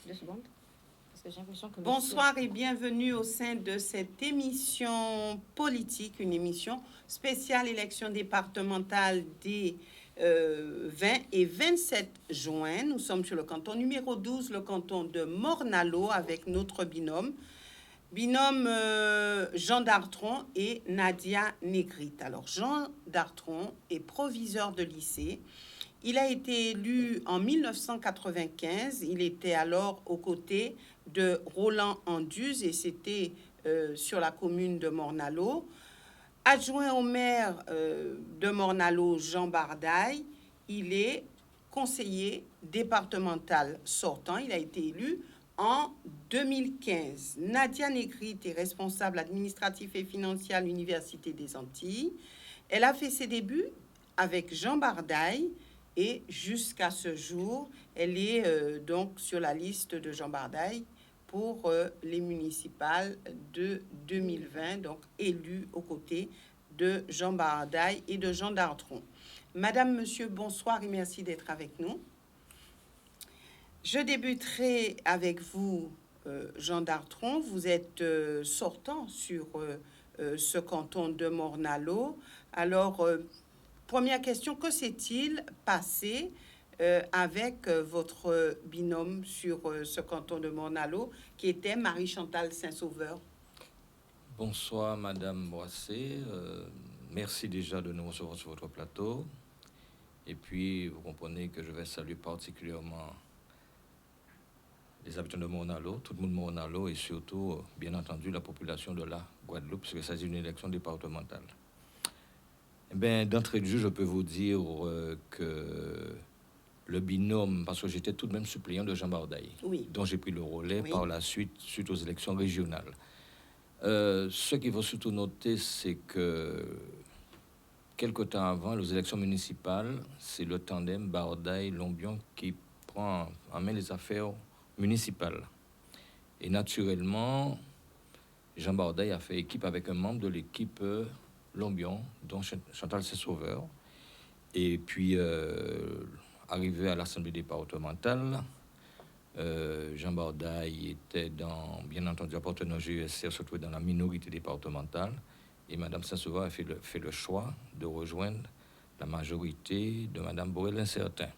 2 secondes. Parce que j'ai l'impression que... Bonsoir et bienvenue au sein de cette émission politique, une émission spéciale élection départementale des 20 et 27 juin. Nous sommes sur le canton numéro 12, le canton de Morne-à-l'Eau, avec notre binôme Jean Dartron et Nadia Négrite. Alors, Jean Dartron est proviseur de lycée. Il a été élu en 1995. Il était alors aux côtés de Roland Anduze et c'était sur la commune de Morne-à-l'Eau. Adjoint au maire de Morne-à-l'Eau, Jean Bardaille, il est conseiller départemental sortant. Il a été élu en 2015. Nadia Négrite est responsable administratif et financier à l'Université des Antilles. Elle a fait ses débuts avec Jean Bardaille et jusqu'à ce jour, elle est donc sur la liste de Jean Bardaille pour les municipales de 2020, donc élue aux côtés de Jean Bardaille et de Jean Dartron. Madame, Monsieur, bonsoir et merci d'être avec nous. Je débuterai avec vous, Jean Dartron. Vous êtes sortant sur ce canton de Morne-à-l'Eau. Alors, première question, que s'est-il passé avec votre binôme sur ce canton de Morne-à-l'Eau, qui était Marie-Chantal Saint-Sauveur? Bonsoir, Madame Boissé. Merci déjà de nous recevoir sur votre plateau. Et puis, vous comprenez que je vais saluer particulièrement les habitants de Morne-à-l'Eau, tout le monde de Morne-à-l'Eau et surtout, bien entendu, la population de la Guadeloupe, parce que ça, c'est une élection départementale. Eh bien, d'entrée de jeu, je peux vous dire que le binôme, parce que j'étais tout de même suppléant de Jean Bardaille, oui, dont j'ai pris le relais par la suite aux élections régionales. Ce qu'il faut surtout noter, c'est que quelque temps avant les élections municipales, c'est le tandem Bardaille-Lombion qui prend en main les affaires municipales. Et naturellement, Jean Bardaille a fait équipe avec un membre de l'équipe Lombion, dont Chantal Saint-Sauveur. Et puis, arrivé à l'Assemblée départementale, Jean Bardaille était bien entendu appartenant au GUSR, surtout dans la minorité départementale. Et Mme Saint-Sauveur a fait le choix de rejoindre la majorité de Mme Borel-Incertain.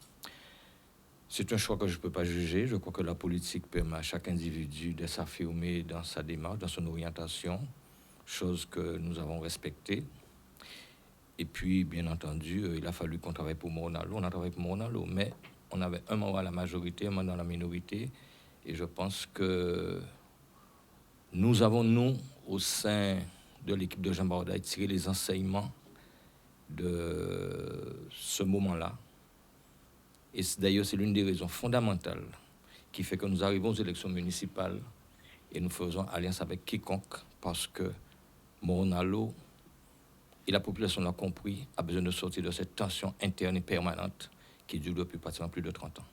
C'est un choix que je ne peux pas juger. Je crois que la politique permet à chaque individu de s'affirmer dans sa démarche, dans son orientation, chose que nous avons respectée. Et puis, bien entendu, il a fallu qu'on travaille pour Morne-à-l'Eau. On a travaillé pour Morne-à-l'Eau, mais on avait un membre à la majorité, un membre dans la minorité. Et je pense que nous avons, au sein de l'équipe de Jean Bardaille, tiré les enseignements de ce moment-là. Et d'ailleurs, c'est l'une des raisons fondamentales qui fait que nous arrivons aux élections municipales et nous faisons alliance avec quiconque, parce que Morne-à-l'Eau, et la population l'a compris, a besoin de sortir de cette tension interne et permanente qui dure depuis pratiquement plus de 30 ans.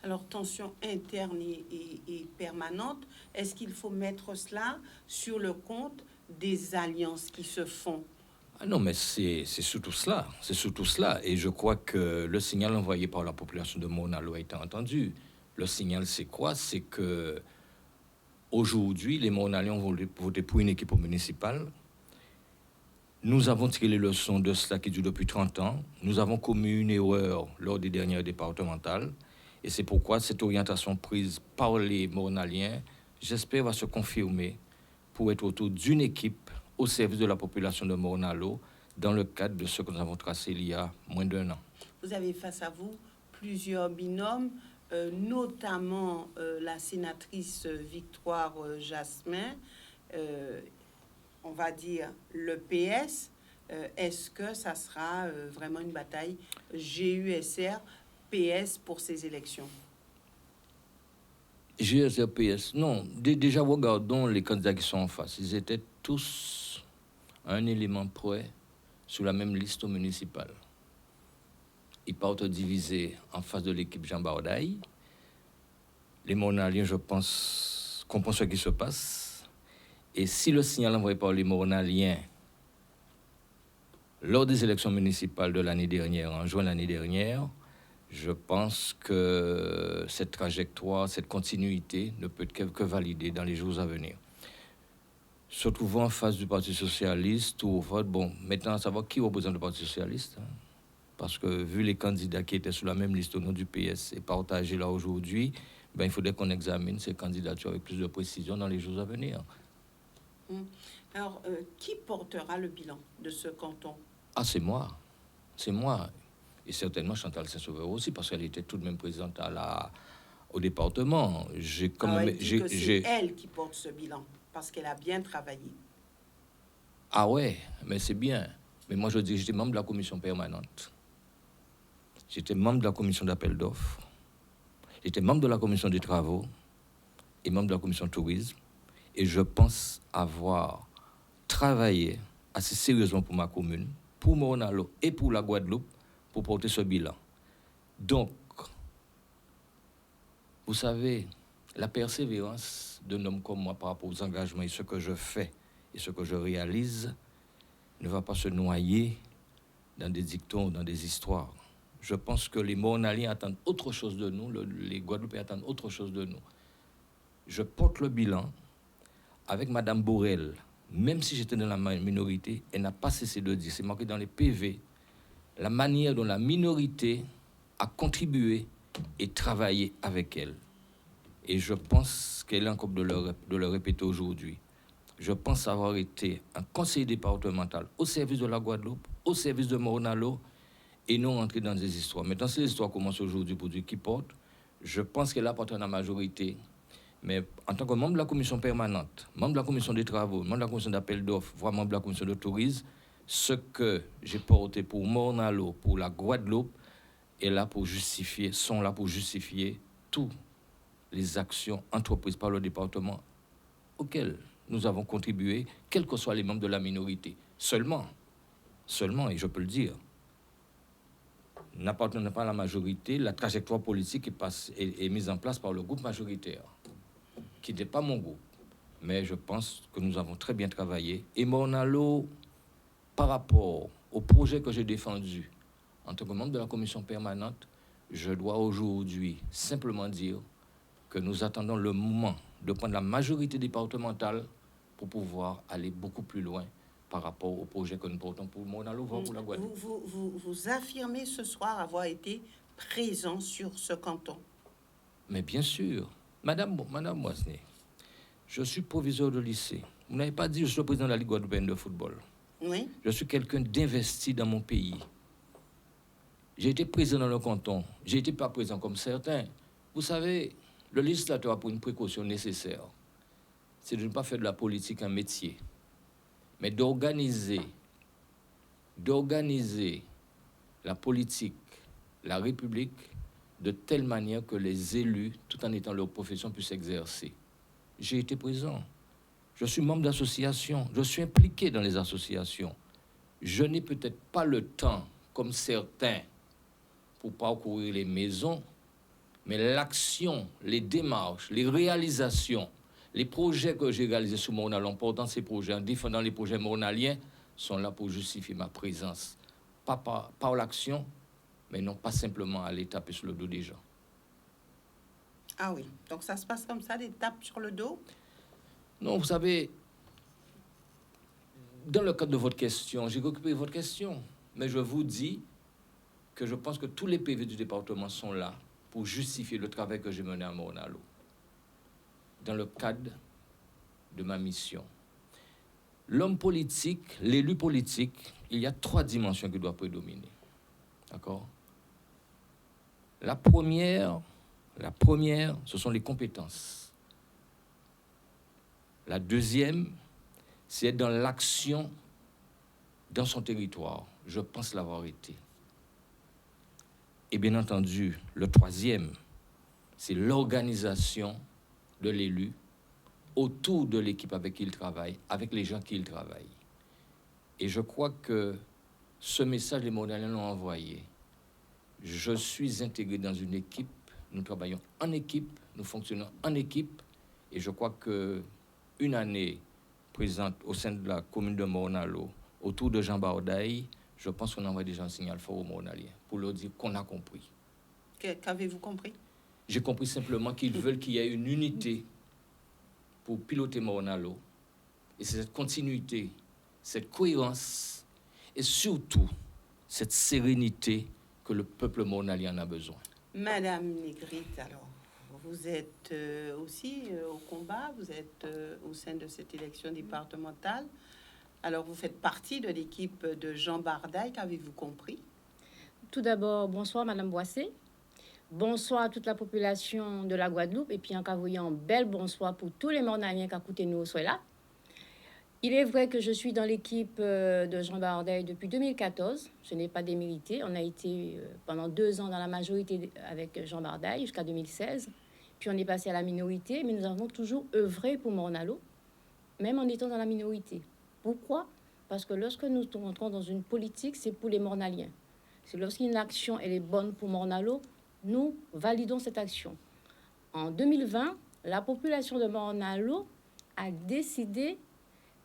Alors, tension interne et permanente, est-ce qu'il faut mettre cela sur le compte des alliances qui se font? Ah non, mais c'est surtout cela. C'est surtout cela. Et je crois que le signal envoyé par la population de Morne-à-l'Eau a été entendu. Le signal, c'est quoi? C'est que aujourd'hui, les Morne-à-l'Éens vont voter pour une équipe municipale. Nous avons tiré les leçons de cela qui dure depuis 30 ans. Nous avons commis une erreur lors des dernières départementales. Et c'est pourquoi cette orientation prise par les Morne-à-l'Éens, j'espère, va se confirmer pour être autour d'une équipe au service de la population de Morne-à-l'Eau dans le cadre de ce que nous avons tracé il y a moins d'1 an. Vous avez face à vous plusieurs binômes, notamment la sénatrice Victoire Jasmin, on va dire le PS. Est-ce que ça sera vraiment une bataille GUSR-PS pour ces élections? GUSR-PS, non. Déjà, regardons les candidats qui sont en face. Ils étaient tous un élément près sur la même liste municipale. Ils partent divisés en face de l'équipe Jean Bardaille. Les Morne-à-l'Éens, je pense, comprennent ce qui se passe. Et si le signal envoyé par les Morne-à-l'Éens lors des élections municipales de l'année dernière, en juin l'année dernière, Je pense que cette trajectoire, cette continuité ne peut être que validée dans les jours à venir. Se trouvant en face du Parti socialiste, ou bon, maintenant à savoir qui représente le Parti socialiste, hein, parce que vu les candidats qui étaient sur la même liste au nom du PS et partagés là aujourd'hui, il faudrait qu'on examine ces candidatures avec plus de précision dans les jours à venir. Alors, qui portera le bilan de ce canton? Ah, c'est moi. C'est moi. Et certainement Chantal Saint-Sauveur aussi, parce qu'elle était tout de même présente au département. C'est elle qui porte ce bilan, parce qu'elle a bien travaillé. Ah ouais, mais c'est bien. Mais moi, je dis que j'étais membre de la commission permanente. J'étais membre de la commission d'appel d'offres. J'étais membre de la commission des travaux et membre de la commission tourisme. Et je pense avoir travaillé assez sérieusement pour ma commune, pour Morne-à-l'Eau et pour la Guadeloupe, pour porter ce bilan. Donc, vous savez, la persévérance d'un homme comme moi par rapport aux engagements et ce que je fais et ce que je réalise ne va pas se noyer dans des dictons, dans des histoires. Je pense que les Mornaliens attendent autre chose de nous, les Guadeloupéens attendent autre chose de nous. Je porte le bilan avec Madame Borel, même si j'étais dans la minorité, elle n'a pas cessé de dire, c'est marqué dans les PV, la manière dont la minorité a contribué et travaillé avec elle. Et je pense qu'elle est encore de le répéter aujourd'hui. Je pense avoir été un conseiller départemental au service de la Guadeloupe, au service de Morne-à-l'Eau, et non entrer dans des histoires. Maintenant, si les histoires commencent aujourd'hui pour dire qui porte, je pense qu'elle apporte à la majorité. Mais en tant que membre de la commission permanente, membre de la commission des travaux, membre de la commission d'appel d'offres, voire membre de la commission de tourisme, ce que j'ai porté pour Morne-à-l'Eau, pour la Guadeloupe, sont là pour justifier toutes les actions entreprises par le département auxquelles nous avons contribué, quels que soient les membres de la minorité. Seulement, et je peux le dire, n'appartenant pas à la majorité, la trajectoire politique est mise en place par le groupe majoritaire, qui n'est pas mon groupe. Mais je pense que nous avons très bien travaillé. Et Morne-à-l'Eau, par rapport au projet que j'ai défendu en tant que membre de la commission permanente, je dois aujourd'hui simplement dire que nous attendons le moment de prendre la majorité départementale pour pouvoir aller beaucoup plus loin par rapport au projet que nous portons pour Morne-à-l'Eau, pour la Guadeloupe. Vous affirmez ce soir avoir été présent sur ce canton. Mais bien sûr. Madame Moisnet, je suis proviseur de lycée. Vous n'avez pas dit que je suis le président de la Ligue guadeloupéenne de football. Oui. Je suis quelqu'un d'investi dans mon pays. J'ai été président dans le canton. J'ai été pas présent comme certains. Vous savez, le législateur a pris une précaution nécessaire. C'est de ne pas faire de la politique un métier, mais d'organiser la politique, la République, de telle manière que les élus, tout en étant leur profession, puissent exercer. J'ai été présent. Je suis membre d'associations. Je suis impliqué dans les associations. Je n'ai peut-être pas le temps, comme certains, pour parcourir les maisons, mais l'action, les démarches, les réalisations, les projets que j'ai réalisés sous Morne-à-l'Eau, en portant ces projets, en défendant les projets mornaliens, sont là pour justifier ma présence. Pas par l'action, mais non pas simplement à aller taper sur le dos des gens. Ah oui, donc ça se passe comme ça, des tapes sur le dos? Non, vous savez, dans le cadre de votre question, j'ai occupé votre question, mais je vous dis que je pense que tous les PV du département sont là pour justifier le travail que j'ai mené à Morne-à-l'Eau, dans le cadre de ma mission. L'homme politique, l'élu politique, il y a 3 dimensions qui doivent prédominer. D'accord? La première, ce sont les compétences. La deuxième, c'est être dans l'action dans son territoire. Je pense l'avoir été. Et bien entendu, le troisième, c'est l'organisation de l'élu autour de l'équipe avec qui il travaille, avec les gens qui il travaille. Et je crois que ce message, les Mornaliens l'ont envoyé. Je suis intégré dans une équipe, nous travaillons en équipe, nous fonctionnons en équipe, et je crois qu'une année présente au sein de la commune de Morne-à-l'Eau, autour de Jean Bardaille, je pense qu'on envoie déjà un signal fort aux Mornaliens pour leur dire qu'on a compris. Qu'avez-vous compris? J'ai compris simplement qu'ils veulent qu'il y ait une unité pour piloter Morne-à-l'eau. Et c'est cette continuité, cette cohérence et surtout cette sérénité que le peuple mornalien a besoin. Madame Négrite, alors, vous êtes aussi au combat, vous êtes au sein de cette élection départementale. Alors, vous faites partie de l'équipe de Jean Bardaille, qu'avez-vous compris? Tout d'abord, bonsoir Madame Boissé. Bonsoir à toute la population de la Guadeloupe. Et puis en voyant un bel bonsoir pour tous les Mornaliens qui écoutent nous soient là. Il est vrai que je suis dans l'équipe de Jean Bardaille depuis 2014. Je n'ai pas démérité. On a été pendant 2 ans dans la majorité avec Jean Bardaille jusqu'à 2016. Puis on est passé à la minorité, mais nous avons toujours œuvré pour Morne-à-l'eau, même en étant dans la minorité. Pourquoi? Parce que lorsque nous entrons dans une politique, c'est pour les Mornaliens. C'est lorsqu'une action elle est bonne pour Morne-à-l'eau, nous validons cette action. En 2020, la population de Morne-à-l'eau a décidé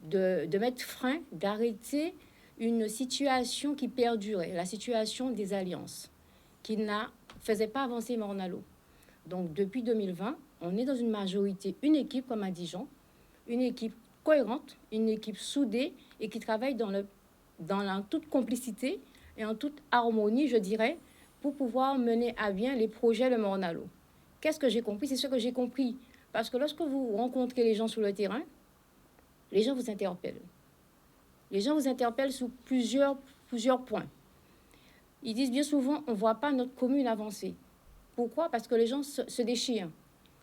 de mettre frein, d'arrêter une situation qui perdurait, la situation des alliances, qui ne faisait pas avancer Morne-à-l'eau. Donc, depuis 2020, on est dans une majorité, une équipe, comme a dit Jean, une équipe cohérente, une équipe soudée et qui travaille dans la toute complicité et en toute harmonie, je dirais, pour pouvoir mener à bien les projets de Morne-à-l'eau. Qu'est-ce que j'ai compris? C'est ce que j'ai compris. Parce que lorsque vous rencontrez les gens sur le terrain, les gens vous interpellent. Les gens vous interpellent sur plusieurs points. Ils disent bien souvent, on ne voit pas notre commune avancer. Pourquoi? Parce que les gens se déchirent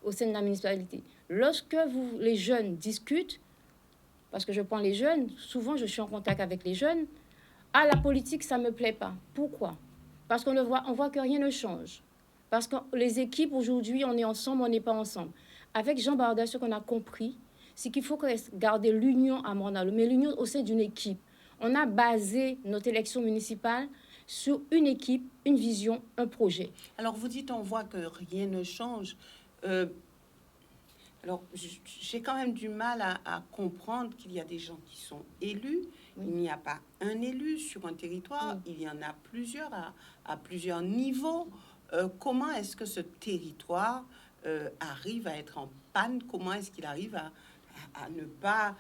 au sein de la municipalité. Lorsque les jeunes discutent, parce que je prends les jeunes, souvent je suis en contact avec les jeunes, la politique, ça ne me plaît pas. Pourquoi? Parce qu'on voit que rien ne change. Parce que les équipes, aujourd'hui, on est ensemble, on n'est pas ensemble. Avec Jean Bardaille, ce qu'on a compris, c'est qu'il faut garder l'union à Morne-à-l'eau, mais l'union au sein d'une équipe. On a basé notre élection municipale sur une équipe, une vision, un projet. Alors, vous dites, on voit que rien ne change. Alors, j'ai quand même du mal à comprendre qu'il y a des gens qui sont élus. Oui. Il n'y a pas un élu sur un territoire, oui. Il y en a plusieurs à plusieurs niveaux. Comment est-ce que ce territoire arrive à être en panne? Comment est-ce qu'il arrive à ne pas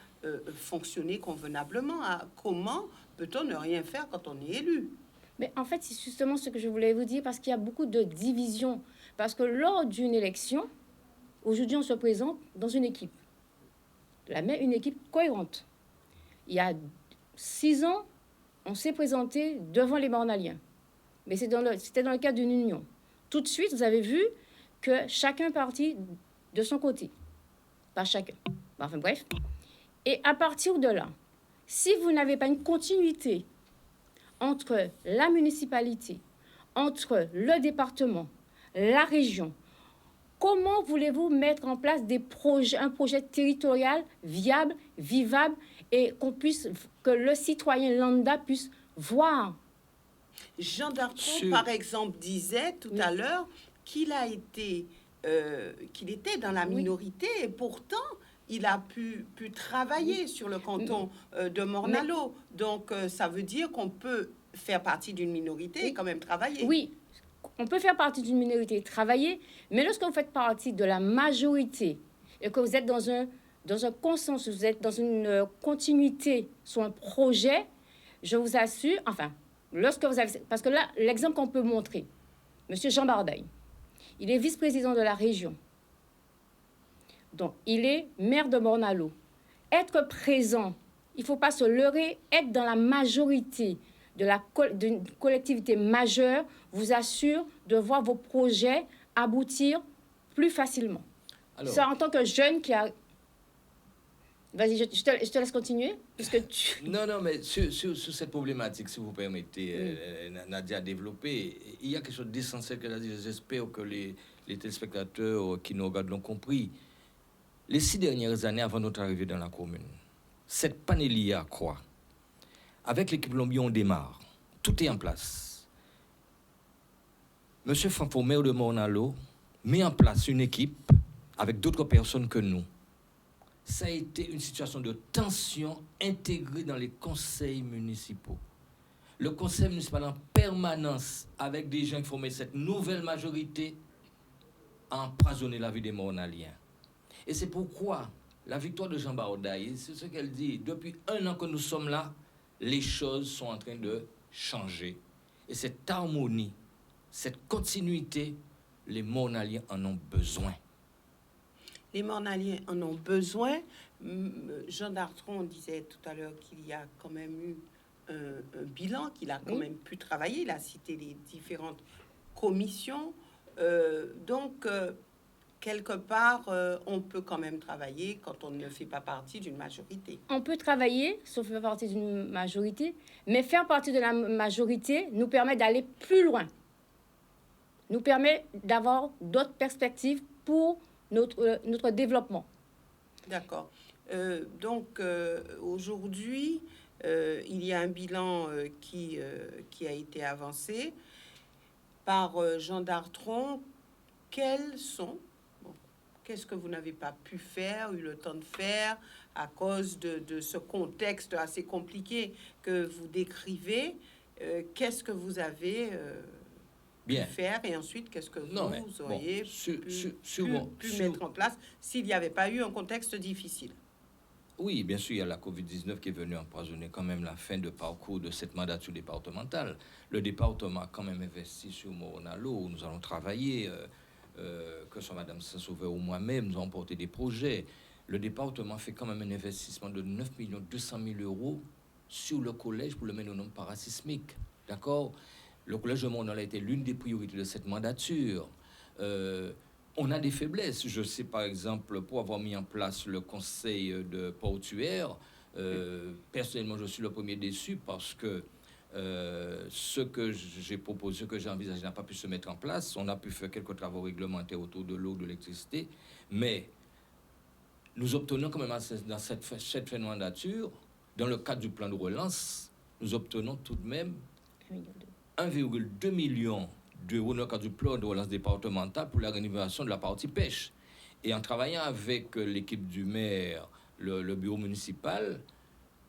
fonctionner convenablement? Comment peut-on ne rien faire quand on est élu? Mais en fait, c'est justement ce que je voulais vous dire, parce qu'il y a beaucoup de divisions. Parce que lors d'une élection, aujourd'hui, on se présente dans une équipe. Une équipe cohérente. Il y a 6 ans, on s'est présenté devant les Mornaliens. Mais c'était dans le cadre d'une union. Tout de suite, vous avez vu que chacun partit de son côté. Pas chacun. Enfin bref. Et à partir de là, si vous n'avez pas une continuité entre la municipalité, entre le département, la région, comment voulez-vous mettre en place un projet territorial viable, vivable et que le citoyen lambda puisse voir? Jean Dartron, par exemple, disait tout à l'heure qu'il était dans la minorité et pourtant il a pu travailler sur le canton de Morne-à-l'eau. Donc ça veut dire qu'on peut faire partie d'une minorité et quand même travailler. Oui, on peut faire partie d'une minorité et travailler, mais lorsque vous faites partie de la majorité et que vous êtes dans un consensus, vous êtes dans une continuité sur un projet, je vous assure, lorsque vous avez... Parce que là, l'exemple qu'on peut montrer, M. Jean Bardaille, il est vice-président de la région. Donc, il est maire de Morne-à-l'eau. Être présent, il ne faut pas se leurrer, être dans la majorité d'une collectivité majeure vous assure de voir vos projets aboutir plus facilement. Alors, ça, en tant que jeune qui a... Vas-y, je te laisse continuer, puisque tu... Non, mais sur cette problématique, si vous permettez, Nadia, développer, il y a quelque chose d'essentiel qu'elle a dit. J'espère que les téléspectateurs qui nous regardent l'ont compris. Les 6 dernières années avant notre arrivée dans la commune, cette panne est liée à quoi? Avec l'équipe Lombi, on démarre. Tout est en place. Monsieur Franco, maire de Morne-à-l'eau, met en place une équipe avec d'autres personnes que nous. Ça a été une situation de tension intégrée dans les conseils municipaux. Le conseil municipal en permanence, avec des gens qui forment cette nouvelle majorité, a empoisonné la vie des Mornaliens. Et c'est pourquoi la victoire de Jean Baodaye, c'est ce qu'elle dit, depuis 1 an que nous sommes là, les choses sont en train de changer. Et cette harmonie, cette continuité, les Mornaliens en ont besoin. Les Mornaliens en ont besoin. Jean Dartron disait tout à l'heure qu'il y a quand même eu un bilan, qu'il a quand même pu travailler. Il a cité les différentes commissions. Quelque part, on peut quand même travailler quand on ne fait pas partie d'une majorité. On peut travailler, sauf faire partie d'une majorité, mais faire partie de la majorité nous permet d'aller plus loin, nous permet d'avoir d'autres perspectives pour notre développement. D'accord. Aujourd'hui, il y a un bilan qui a été avancé par Jean Dartron. Qu'est-ce que vous n'avez pas pu faire, eu le temps de faire, à cause de ce contexte assez compliqué que vous décrivez? Qu'est-ce que vous avez pu faire, et ensuite, qu'est-ce que vous auriez pu mettre en place s'il n'y avait pas eu un contexte difficile? Oui, bien sûr, il y a la COVID-19 qui est venue empoisonner quand même la fin de parcours de cette mandature départementale. Le département a quand même investi sur Morne-à-l'eau, où nous allons travailler, que ce soit Mme Saint-Sauveur ou moi-même, nous avons porté des projets. Le département fait quand même un investissement de 9 200 000 euros sur le collège pour le mettre au nom parasismique. D'accord? Le collège de Morne-à-l'eau a été l'une des priorités de cette mandature. On a des faiblesses. Je sais, par exemple, pour avoir mis en place le conseil de portuaire, personnellement, je suis le premier déçu parce que ce que j'ai proposé, ce que j'ai envisagé n'a pas pu se mettre en place. On a pu faire quelques travaux réglementaires autour de l'eau, de l'électricité, mais nous obtenons quand même dans cette fin de mandature, dans le cadre du plan de relance, nous obtenons tout de même 1,2 million d'euros dans le cadre du plan de relance départemental pour la rénovation de la partie pêche. Et en travaillant avec l'équipe du maire, le bureau municipal,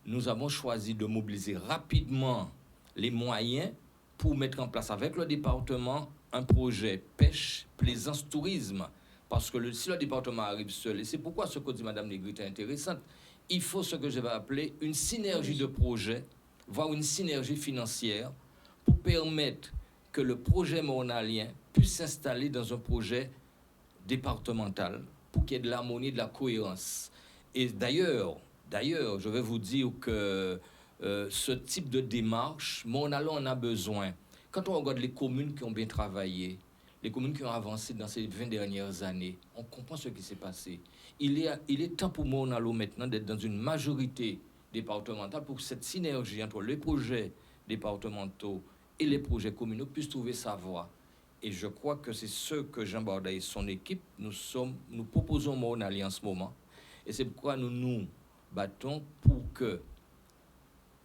nous avons choisi de mobiliser rapidement les moyens pour mettre en place avec le département un projet pêche, plaisance, tourisme. Parce que si le département arrive seul, et c'est pourquoi ce que dit Mme Négrite est intéressant, il faut ce que je vais appeler une synergie de projets, voire une synergie financière, pour permettre que le projet mornalien puisse s'installer dans un projet départemental, pour qu'il y ait de l'harmonie, de la cohérence. Et d'ailleurs, je vais vous dire que ce type de démarche, Morne-à-l'eau en a besoin. Quand on regarde les communes qui ont bien travaillé, les communes qui ont avancé dans ces 20 dernières années, on comprend ce qui s'est passé. Il est temps pour Morne-à-l'eau maintenant d'être dans une majorité départementale pour que cette synergie entre les projets départementaux et les projets communaux puissent trouver sa voie. Et je crois que c'est ce que Jean Baodaye et son équipe, nous proposons Morne-à-l'eau en ce moment. Et c'est pourquoi nous nous battons pour que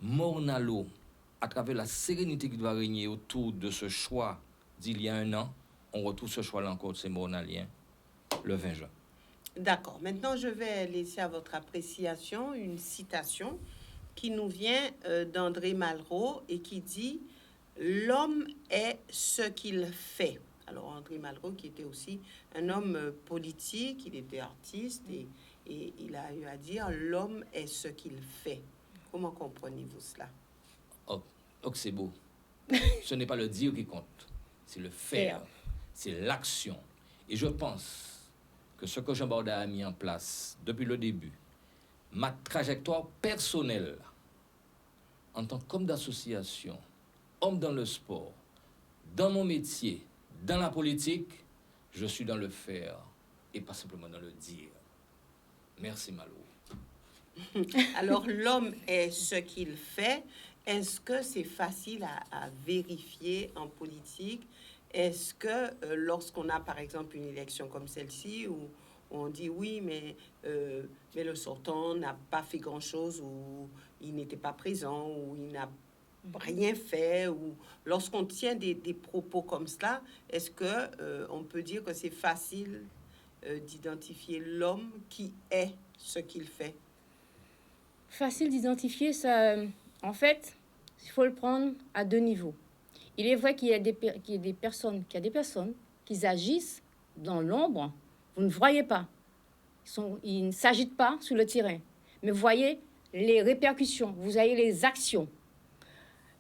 Morne-à-l'eau, à travers la sérénité qui doit régner autour de ce choix d'il y a 1 an, on retrouve ce choix-là encore de ces Mornaliens le 20 juin. D'accord. Maintenant, je vais laisser à votre appréciation une citation qui nous vient d'André Malraux et qui dit « L'homme est ce qu'il fait ». Alors, André Malraux, qui était aussi un homme politique, il était artiste et il a eu à dire « L'homme est ce qu'il fait ». Comment comprenez-vous cela? Oh, c'est beau. Ce n'est pas le dire qui compte, c'est le faire, c'est l'action. Et je pense que ce que Jean Baodaye a mis en place depuis le début, ma trajectoire personnelle, en tant qu'homme d'association, homme dans le sport, dans mon métier, dans la politique, je suis dans le faire et pas simplement dans le dire. Merci Malo. Alors, l'homme est ce qu'il fait. Est-ce que c'est facile à vérifier en politique? Est-ce que lorsqu'on a, par exemple, une élection comme celle-ci, où on dit oui, mais le sortant n'a pas fait grand-chose, ou il n'était pas présent, ou il n'a rien fait, ou lorsqu'on tient des propos comme cela, est-ce que on peut dire que c'est facile d'identifier l'homme qui est ce qu'il fait? Facile d'identifier ça. En fait, il faut le prendre à deux niveaux. Il est vrai qu'il y a des personnes qui agissent dans l'ombre. Vous ne voyez pas. Ils ne s'agitent pas sur le terrain. Mais vous voyez les répercussions, vous voyez les actions.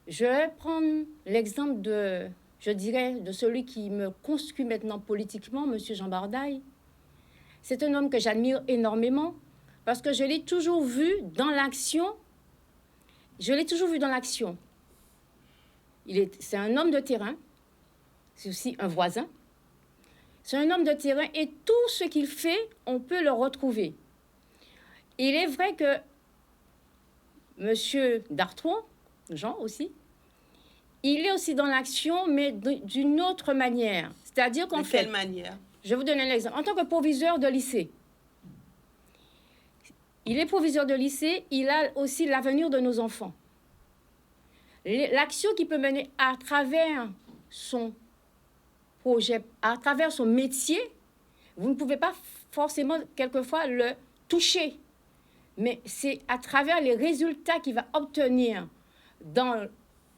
Je vais prendre l'exemple de celui qui me construit maintenant politiquement, M. Jean Bardaille. C'est un homme que j'admire énormément parce que je l'ai toujours vu dans l'action. C'est un homme de terrain, c'est aussi un voisin. C'est un homme de terrain et tout ce qu'il fait, on peut le retrouver. Il est vrai que M. Dartron, Jean aussi, il est aussi dans l'action, mais d'une autre manière. C'est-à-dire qu'en fait... De quelle manière? Je vais vous donner un exemple. En tant que proviseur de lycée, il est proviseur de lycée, il a aussi l'avenir de nos enfants. L'action qu'il peut mener à travers son projet, à travers son métier, vous ne pouvez pas forcément quelquefois le toucher. Mais c'est à travers les résultats qu'il va obtenir dans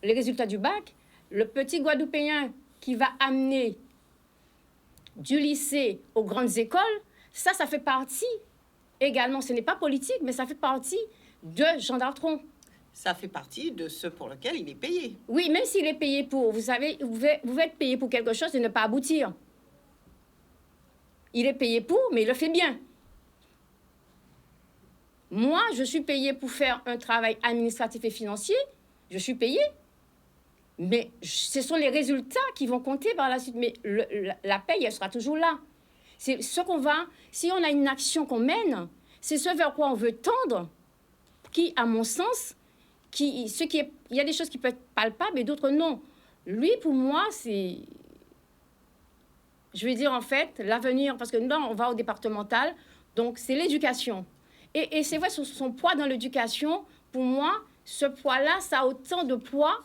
les résultats du bac, le petit Guadeloupéen qui va amener du lycée aux grandes écoles, ça fait partie également, ce n'est pas politique, mais ça fait partie de Jean Dartron. Ça fait partie de ce pour lequel il est payé. Oui, même s'il est payé pour, vous savez, vous pouvez être payé pour quelque chose et ne pas aboutir. Il est payé pour, mais il le fait bien. Moi, je suis payé pour faire un travail administratif et financier, je suis payé. Mais ce sont les résultats qui vont compter par la suite. Mais la paye, elle sera toujours là. C'est ce qu'on va... Si on a une action qu'on mène, c'est ce vers quoi on veut tendre, qui, à mon sens, il y a des choses qui peuvent être palpables et d'autres non. Lui, pour moi, c'est... Je veux dire, en fait, l'avenir, parce que nous, on va au départemental, donc c'est l'éducation. Et c'est vrai, son poids dans l'éducation, pour moi, ce poids-là, ça a autant de poids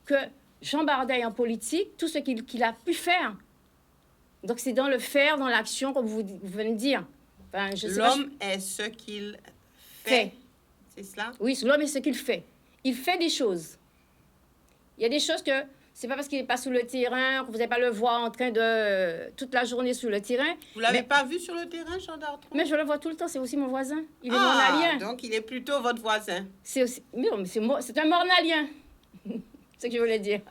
que Jean Bardaille en politique, tout ce qu'il a pu faire. Donc, c'est dans le faire, dans l'action, comme vous venez de dire. Enfin, l'homme est ce qu'il fait. C'est cela? Oui, l'homme est ce qu'il fait. Il fait des choses. Il y a des choses que c'est pas parce qu'il n'est pas sur le terrain, que vous n'allez pas le voir en train de... toute la journée sur le terrain. Vous l'avez pas vu sur le terrain, Jean Dartron? Mais je le vois tout le temps, c'est aussi mon voisin. Il est mornalien. Donc, il est plutôt votre voisin. C'est aussi... Mais c'est un mornalien. C'est ce que je voulais dire.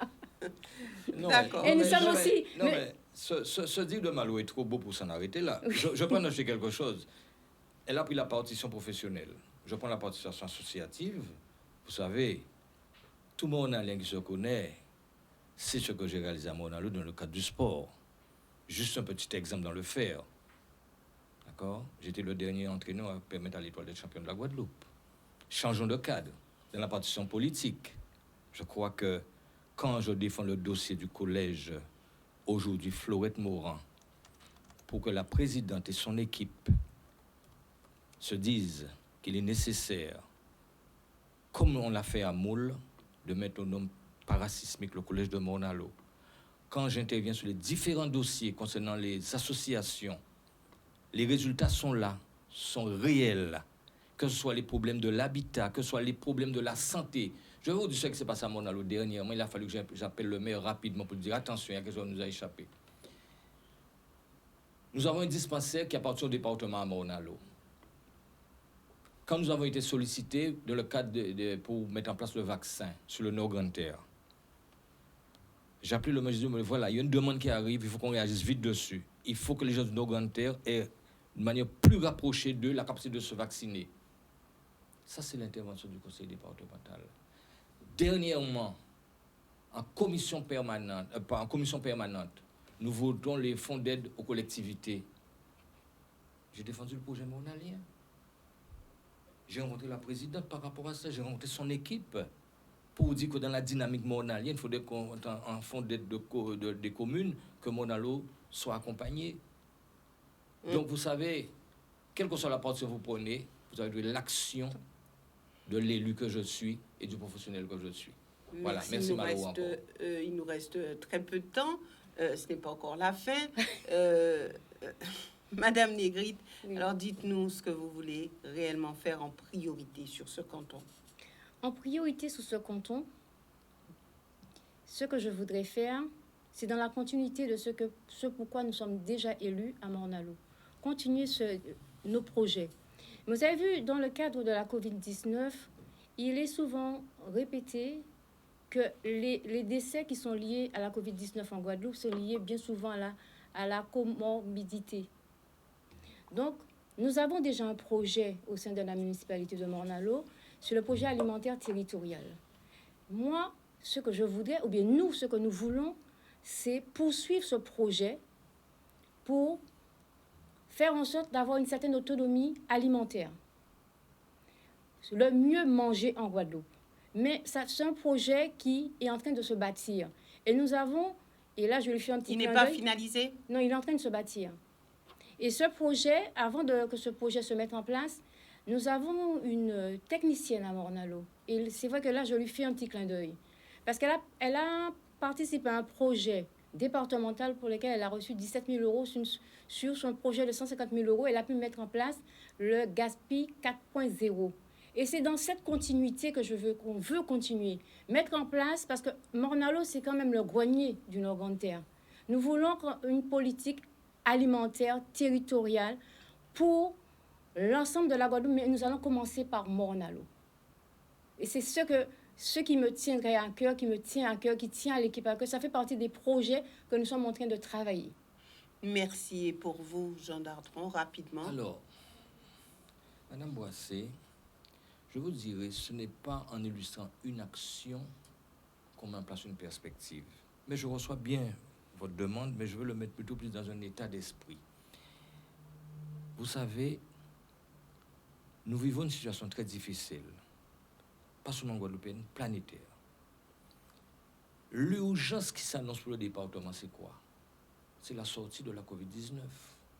Non, d'accord. Et nous sommes aussi... Non, mais ce dire de Malo est trop beau pour s'en arrêter là. Oui. Je peux en acheter quelque chose. Elle a pris la partition professionnelle. Je prends la partition associative. Vous savez, tout Mornalien qui se connaît, c'est ce que j'ai réalisé à Mornalo dans le cadre du sport. Juste un petit exemple dans le faire. D'accord? J'étais le dernier entraîneur à permettre à l'Étoile d'être champion de la Guadeloupe. Changeons de cadre. Dans la partition politique, je crois que quand je défends le dossier du collège, aujourd'hui, Florette Morin, pour que la présidente et son équipe se disent qu'il est nécessaire, comme on l'a fait à Moule, de mettre au nom parasismique le collège de Mornalo. Quand j'interviens sur les différents dossiers concernant les associations, les résultats sont là, sont réels. Que ce soit les problèmes de l'habitat, que ce soit les problèmes de la santé. Je vais vous dire ce qui s'est passé à Mornalo dernièrement. Il a fallu que j'appelle le maire rapidement pour lui dire attention, il y a quelque chose qui nous a échappé. Nous avons un dispensaire qui appartient au département à Mornalo. Quand nous avons été sollicités dans le cadre pour mettre en place le vaccin sur le Nord-Grande-Terre, j'ai appelé le maire, je dis, voilà, il y a une demande qui arrive, il faut qu'on réagisse vite dessus. Il faut que les gens du Nord-Grande-Terre aient de manière plus rapprochée d'eux la capacité de se vacciner. Ça, c'est l'intervention du conseil départemental. Dernièrement, en commission permanente, nous votons les fonds d'aide aux collectivités. J'ai défendu le projet mornalien. J'ai rencontré la présidente par rapport à ça, j'ai rencontré son équipe pour dire que dans la dynamique mornalienne, il faudrait qu'en fonds d'aide des communes, que Mornalo soit accompagné. Donc, vous savez, quelle que soit la partie que vous prenez, vous avez de l'action de l'élu que je suis et du professionnel que je suis. Voilà, merci Malo encore. Il nous reste très peu de temps. Ce n'est pas encore la fin. Madame Négrite, oui. Alors dites-nous ce que vous voulez réellement faire en priorité sur ce canton. En priorité sur ce canton, ce que je voudrais faire, c'est dans la continuité de ce pourquoi nous sommes déjà élus à Morne-à-l'Eau. Continuer nos projets. Vous avez vu, dans le cadre de la COVID-19, il est souvent répété que les décès qui sont liés à la COVID-19 en Guadeloupe sont liés bien souvent à la comorbidité. Donc, nous avons déjà un projet au sein de la municipalité de Morne-à-l'Eau sur le projet alimentaire territorial. Moi, ce que je voudrais, ou bien nous, ce que nous voulons, c'est poursuivre ce projet pour faire en sorte d'avoir une certaine autonomie alimentaire. Le mieux manger en Guadeloupe. Mais c'est un projet qui est en train de se bâtir. Et nous avons, et là je lui fais un petit Il n'est clin pas d'œil. finalisé? Non, il est en train de se bâtir. Et ce projet, avant que ce projet se mette en place, nous avons une technicienne à Morne-à-l'Eau. Et c'est vrai que là, je lui fais un petit clin d'œil. Parce qu'elle a participé à un projet départemental pour lequel elle a reçu 17 000 euros sur son projet de 150 000 euros. Elle a pu mettre en place le GASPI 4.0. Et c'est dans cette continuité qu'on veut continuer. Mettre en place, parce que Morne-à-l'Eau, c'est quand même le grenier du Nord-Grande-Terre. Nous voulons une politique alimentaire, territoriale, pour l'ensemble de la Guadeloupe, mais nous allons commencer par Morne-à-l'Eau. Et c'est ce qui me tiendrait à cœur, qui me tient à cœur, qui tient à l'équipe à cœur. Ça fait partie des projets que nous sommes en train de travailler. Merci. Et pour vous, Jean Dardron, rapidement. Alors, Madame Boissé, je vous dirais, ce n'est pas en illustrant une action qu'on met en place une perspective. Mais je reçois bien votre demande, mais je veux le mettre plutôt plus dans un état d'esprit. Vous savez, nous vivons une situation très difficile, pas seulement guadeloupéenne, planétaire. L'urgence qui s'annonce pour le département, c'est quoi? C'est la sortie de la COVID-19.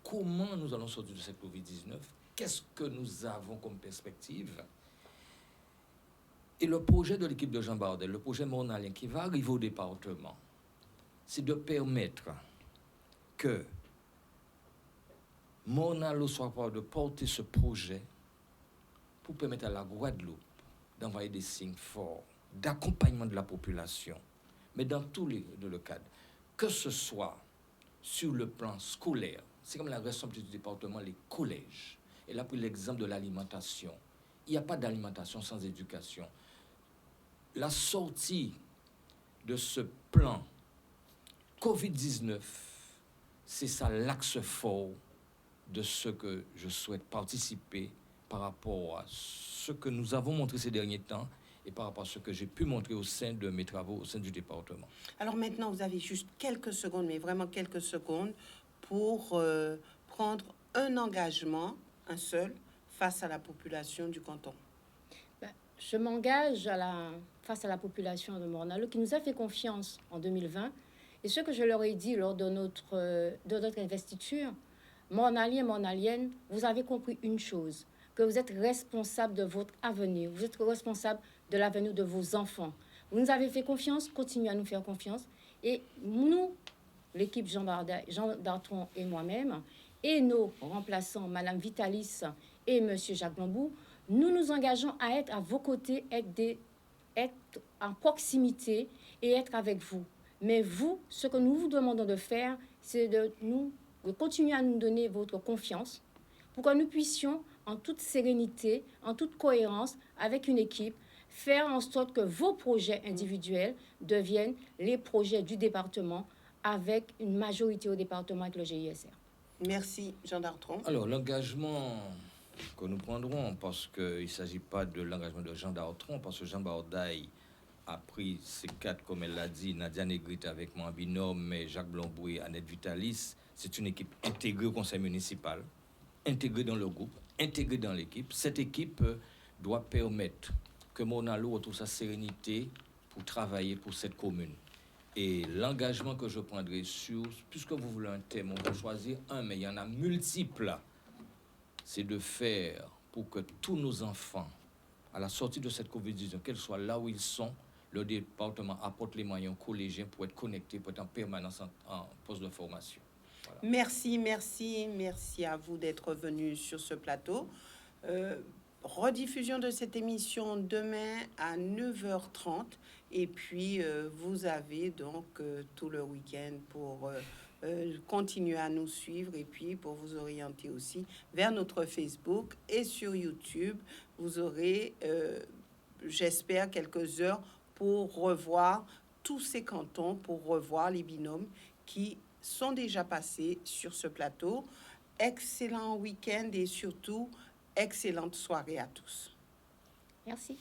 Comment nous allons sortir de cette COVID-19? Qu'est-ce que nous avons comme perspective? Et le projet de l'équipe de Jean Bardel, le projet Morne-à-l'Eau qui va arriver au département, c'est de permettre que Morne-à-l'Eau soit capable de porter ce projet pour permettre à la Guadeloupe d'envoyer des signes forts d'accompagnement de la population, mais dans tous les cadres, que ce soit sur le plan scolaire, c'est comme la responsabilité du département, les collèges. Elle a pris l'exemple de l'alimentation. Il n'y a pas d'alimentation sans éducation. La sortie de ce plan COVID-19, c'est ça l'axe fort de ce que je souhaite participer par rapport à ce que nous avons montré ces derniers temps et par rapport à ce que j'ai pu montrer au sein de mes travaux, au sein du département. Alors maintenant, vous avez juste quelques secondes, mais vraiment quelques secondes, pour prendre un engagement, un seul, face à la population du canton. Je m'engage face à la population de Morne-à-l'Eau qui nous a fait confiance en 2020. Et ce que je leur ai dit lors de notre investiture, Morne-à-Liens et Morne-à-Liennes, vous avez compris une chose, que vous êtes responsable de votre avenir, vous êtes responsable de l'avenir de vos enfants. Vous nous avez fait confiance, continuez à nous faire confiance. Et nous, l'équipe Jean Dardron et moi-même, et nos remplaçants, Madame Vitalis et Monsieur Jacques Lambou, nous nous engageons à être à vos côtés, être en proximité et être avec vous. Mais vous, ce que nous vous demandons de faire, c'est de continuer à nous donner votre confiance pour que nous puissions, en toute sérénité, en toute cohérence, avec une équipe, faire en sorte que vos projets individuels deviennent les projets du département avec une majorité au département avec le GISR. Merci, Jean Dardron. Alors, l'engagement que nous prendrons, parce qu'il ne s'agit pas de l'engagement de Jean Dardron, parce que Jean Bardaille a pris ces quatre, comme elle l'a dit, Nadia Negrit avec moi en binôme, mais Jacques Blambou et Annette Vitalis, c'est une équipe intégrée au conseil municipal, intégrée dans le groupe, intégrée dans l'équipe. Cette équipe doit permettre que Morne-à-l'Eau retrouve sa sérénité pour travailler pour cette commune. Et l'engagement que je prendrai puisque vous voulez un thème, on va choisir un, mais il y en a multiples, c'est de faire pour que tous nos enfants, à la sortie de cette COVID-19, qu'elles soient là où ils sont, le département apporte les moyens collégiens pour être connectés, pour être en permanence en poste de formation. Voilà. Merci à vous d'être venus sur ce plateau. rediffusion de cette émission demain à 9h30. Et puis, vous avez donc tout le week-end pour continuer à nous suivre et puis pour vous orienter aussi vers notre Facebook et sur YouTube. Vous aurez, j'espère, quelques heures pour revoir tous ces cantons, pour revoir les binômes qui sont déjà passés sur ce plateau. Excellent week-end et surtout, excellente soirée à tous. Merci.